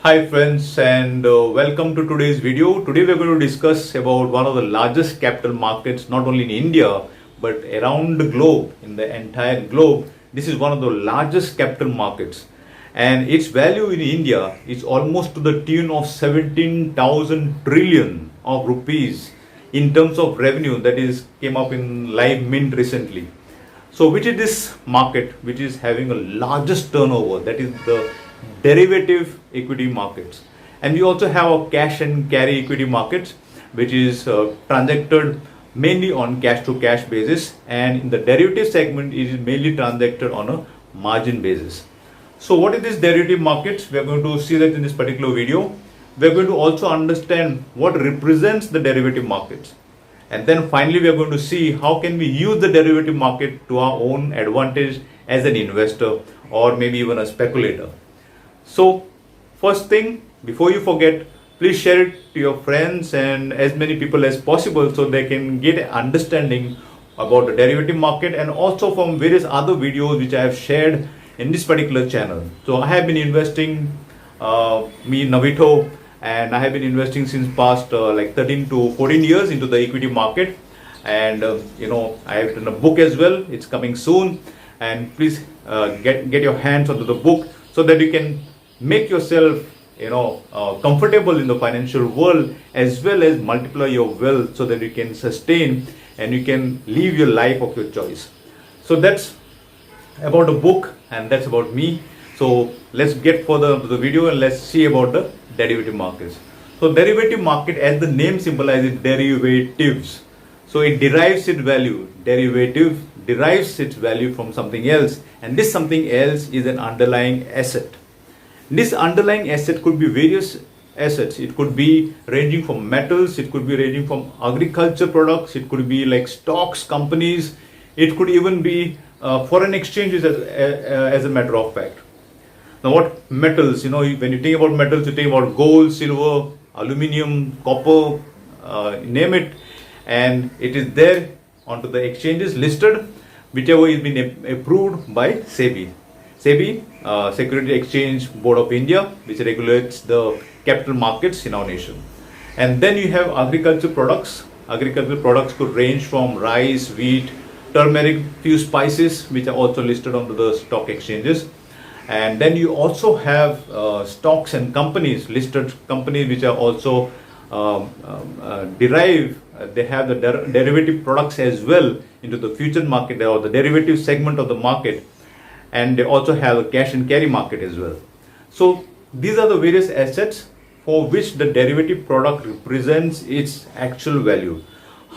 Hi friends, and welcome to today's video. Today we're going to discuss about one of the largest capital markets not only in India but around the globe, in the entire globe. This is one of the largest capital markets, and its value in India is almost to the tune of 17,000 trillion of rupees in terms of revenue. That is came up in live mint recently. So which is this market which is having a largest turnover? That is the derivative equity markets. And we also have a cash and carry equity markets, which is transacted mainly on cash to cash basis, and in the derivative segment it is mainly transacted on a margin basis. So what is this derivative markets? We are going to see that in this particular video. We are going to also understand what represents the derivative markets. And then finally we are going to see how can we use the derivative market to our own advantage as an investor or maybe even a speculator. So first thing, before you forget, please share it to your friends and as many people as possible so they can get an understanding about the derivative market, and also from various other videos which I have shared in this particular channel. So I have been investing, me Navito, and I have been investing since past like 13 to 14 years into the equity market, and I have written a book as well. It's coming soon, and please get your hands onto the book so that you can make yourself comfortable in the financial world, as well as multiply your wealth so that you can sustain and you can live your life of your choice. So that's about the book and that's about me. So let's get further into the video and let's see about the derivative markets. So derivative market, as the name symbolizes, derivatives. So it derives its value. Derivative derives its value from something else, and this something else is an underlying asset. This underlying asset could be various assets. It could be ranging from metals, it could be ranging from agriculture products, it could be like stocks, companies, it could even be foreign exchanges as a matter of fact. Now what metals, when you think about metals, you think about gold, silver, aluminium, copper, name it, and it is there onto the exchanges listed, whichever is been approved by SEBI. SEBI, Security Exchange Board of India, which regulates the capital markets in our nation. And then you have agriculture products. Agricultural products could range from rice, wheat, turmeric, few spices, which are also listed onto the stock exchanges. And then you also have stocks and companies, listed companies which are also they have the derivative products as well into the future market or the derivative segment of the market, and they also have a cash and carry market as well. So these are the various assets for which the derivative product represents its actual value.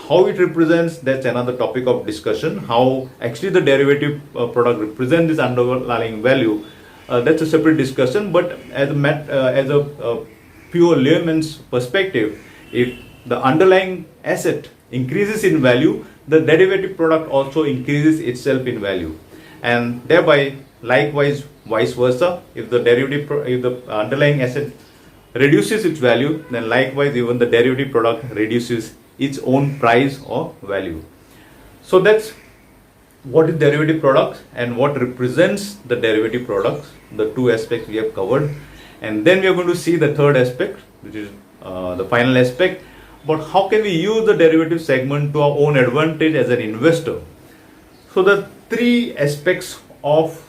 How it represents, that's another topic of discussion. How actually the derivative product represents this underlying value, that's a separate discussion. But as a pure layman's perspective, if the underlying asset increases in value, the derivative product also increases itself in value, and thereby likewise vice versa. If the underlying asset reduces its value, then likewise even the derivative product reduces its own price or value. So that's what is derivative products and what represents the derivative products, the two aspects we have covered. And then we are going to see the third aspect, which is the final aspect, but how can we use the derivative segment to our own advantage as an investor. So the three aspects of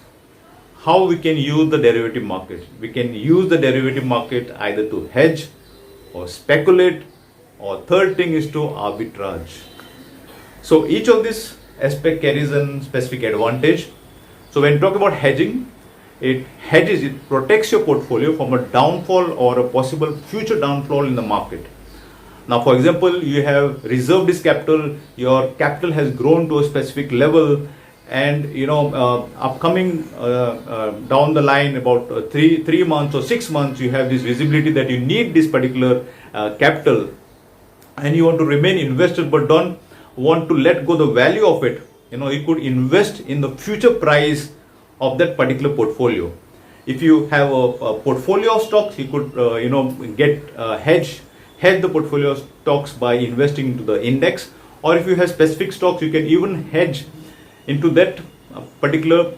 how we can use the derivative market. We can use the derivative market either to hedge or speculate, or third thing is to arbitrage. So each of these aspect carries a specific advantage. So when you talk about hedging, it protects your portfolio from a downfall or a possible future downfall in the market. Now, for example, you have reserved this capital, your capital has grown to a specific level, and upcoming down the line about 3 months or 6 months, you have this visibility that you need this particular capital, and you want to remain invested but don't want to let go the value of it. You could invest in the future price of that particular portfolio. If you have a portfolio of stocks, you could get hedge the portfolio of stocks by investing into the index, or if you have specific stocks, you can even hedge into that particular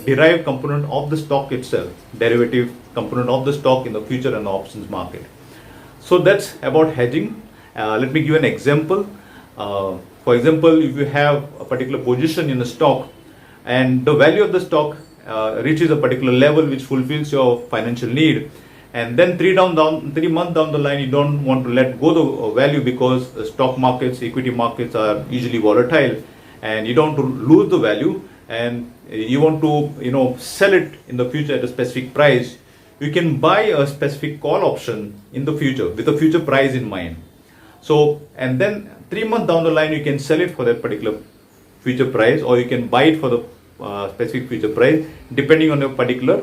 derived component of the stock itself, derivative component of the stock in the future and the options market. So that's about hedging. Let me give an example. For example, if you have a particular position in the stock and the value of the stock reaches a particular level which fulfills your financial need, and then 3 months down the line you don't want to let go the value because the stock markets, equity markets are usually volatile, and you don't want to lose the value, and you want to sell it in the future at a specific price. You can buy a specific call option in the future with a future price in mind. So, and then 3 months down the line you can sell it for that particular future price, or you can buy it for the specific future price depending on your particular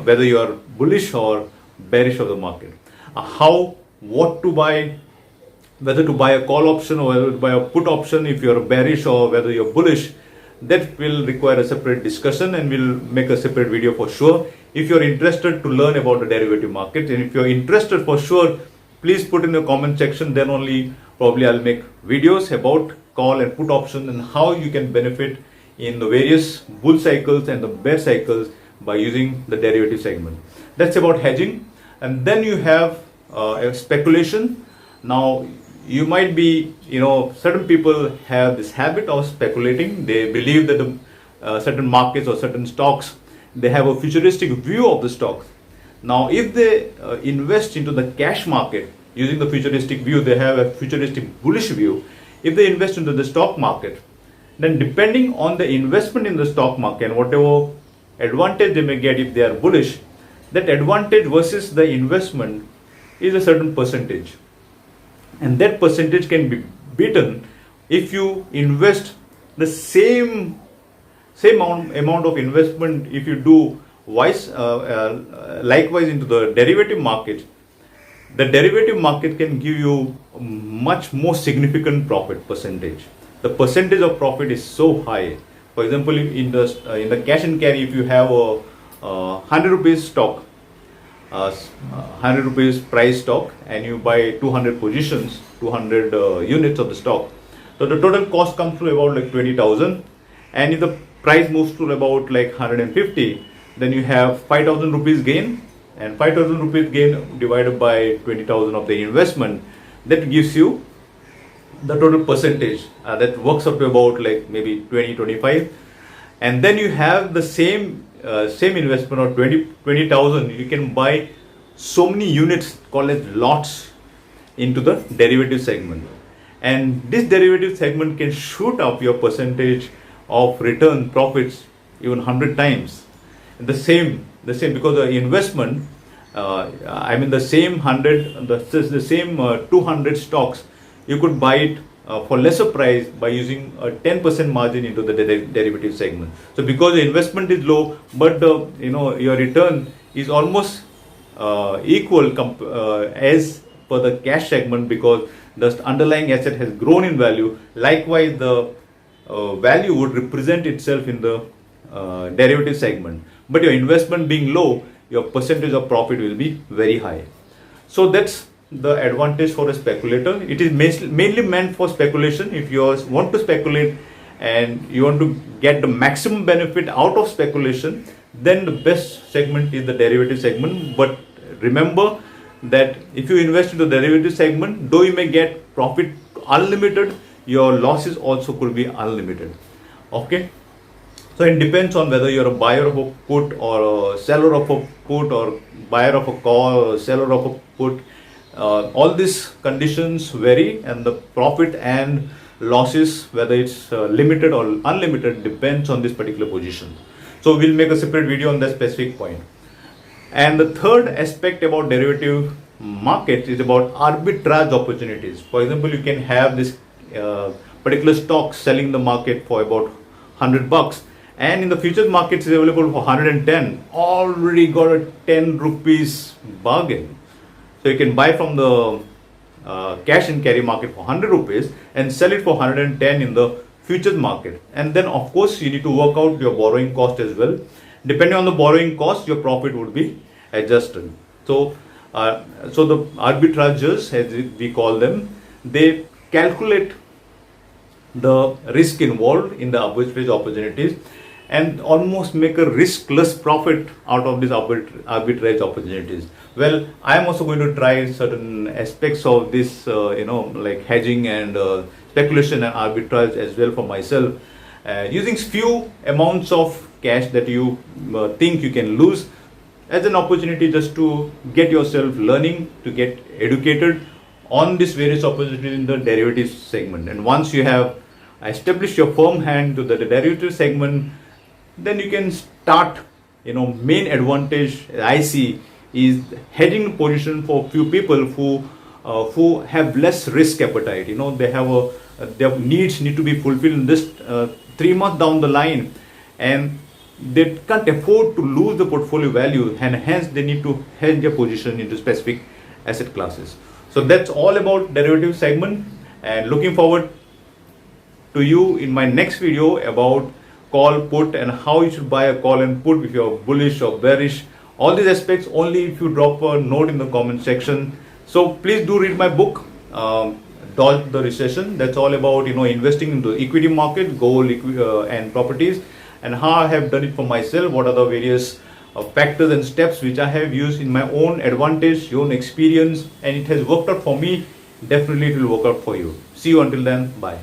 whether you are bullish or bearish of the market. What to buy, whether to buy a call option or whether to buy a put option if you are bearish or whether you are bullish, that will require a separate discussion, and we'll make a separate video for sure. If you're interested to learn about the derivative market, and if you're interested for sure, please put in the comment section, then only probably I'll make videos about call and put option and how you can benefit in the various bull cycles and the bear cycles by using the derivative segment. That's about hedging. And then you have a speculation. Now you might be, certain people have this habit of speculating. They believe that the certain markets or certain stocks, they have a futuristic view of the stocks. Now if they invest into the cash market using the futuristic view, they have a futuristic bullish view. If they invest into the stock market, then depending on the investment in the stock market and whatever advantage they may get if they are bullish, that advantage versus the investment is a certain percentage, and that percentage can be beaten if you invest the same amount of investment if you do likewise into the derivative market. The derivative market can give you a much more significant profit percentage. The percentage of profit is so high. For example, in the cash and carry, if you have a 100 rupees stock, 100 rupees price stock, and you buy 200 positions, 200 units of the stock, so the total cost comes to about like 20,000. And if the price moves to about like 150, then you have 5,000 rupees gain, and 5,000 rupees gain divided by 20,000 of the investment, that gives you the total percentage that works up to about like maybe 20-25. And then you have the same investment of 20,000. You can buy so many units called as lots into the derivative segment, and this derivative segment can shoot up your percentage of return profits even 100 times. The same because the investment, the same 200 stocks, you could buy it for lesser price by using a 10% margin into the derivative segment. So because the investment is low, but your return is almost equal as per the cash segment, because the underlying asset has grown in value. Likewise, the value would represent itself in the derivative segment. But your investment being low, your percentage of profit will be very high. So that's the advantage for a speculator. It is mainly meant for speculation. If you want to speculate and you want to get the maximum benefit out of speculation, then the best segment is the derivative segment. But remember that if you invest in the derivative segment, though you may get profit unlimited, your losses also could be unlimited. Okay. So it depends on whether you're a buyer of a put or a seller of a put, or buyer of a call or seller of a put. All these conditions vary, and the profit and losses, whether it's limited or unlimited, depends on this particular position. So we'll make a separate video on that specific point. And the third aspect about derivative market is about arbitrage opportunities. For example, you can have this particular stock selling the market for about $100, and in the futures market is available for 110. Already got a 10 rupees bargain. So you can buy from the cash and carry market for 100 rupees and sell it for 110 in the futures market. And then of course you need to work out your borrowing cost as well. Depending on the borrowing cost, your profit would be adjusted. So the arbitrageurs, as we call them, they calculate the risk involved in the arbitrage opportunities, and almost make a riskless profit out of these arbitrage opportunities. Well, I am also going to try certain aspects of this, like hedging and speculation and arbitrage as well for myself, using few amounts of cash that you think you can lose as an opportunity just to get yourself learning, to get educated on these various opportunities in the derivatives segment. And once you have established your firm hand to the derivative segment, then you can start, main advantage I see is hedging position for few people who have less risk appetite. They have their needs need to be fulfilled in this 3 months down the line, and they can't afford to lose the portfolio value, and hence they need to hedge their position into specific asset classes. So that's all about derivative segment, and looking forward to you in my next video about call, put, and how you should buy a call and put if you're bullish or bearish. All these aspects only if you drop a note in the comment section. So please do read my book, Dodge the Recession. That's all about investing into equity market, gold, and properties, and how I have done it for myself. What are the various factors and steps which I have used in my own advantage, your own experience, and it has worked out for me. Definitely it will work out for you. See you until then. Bye.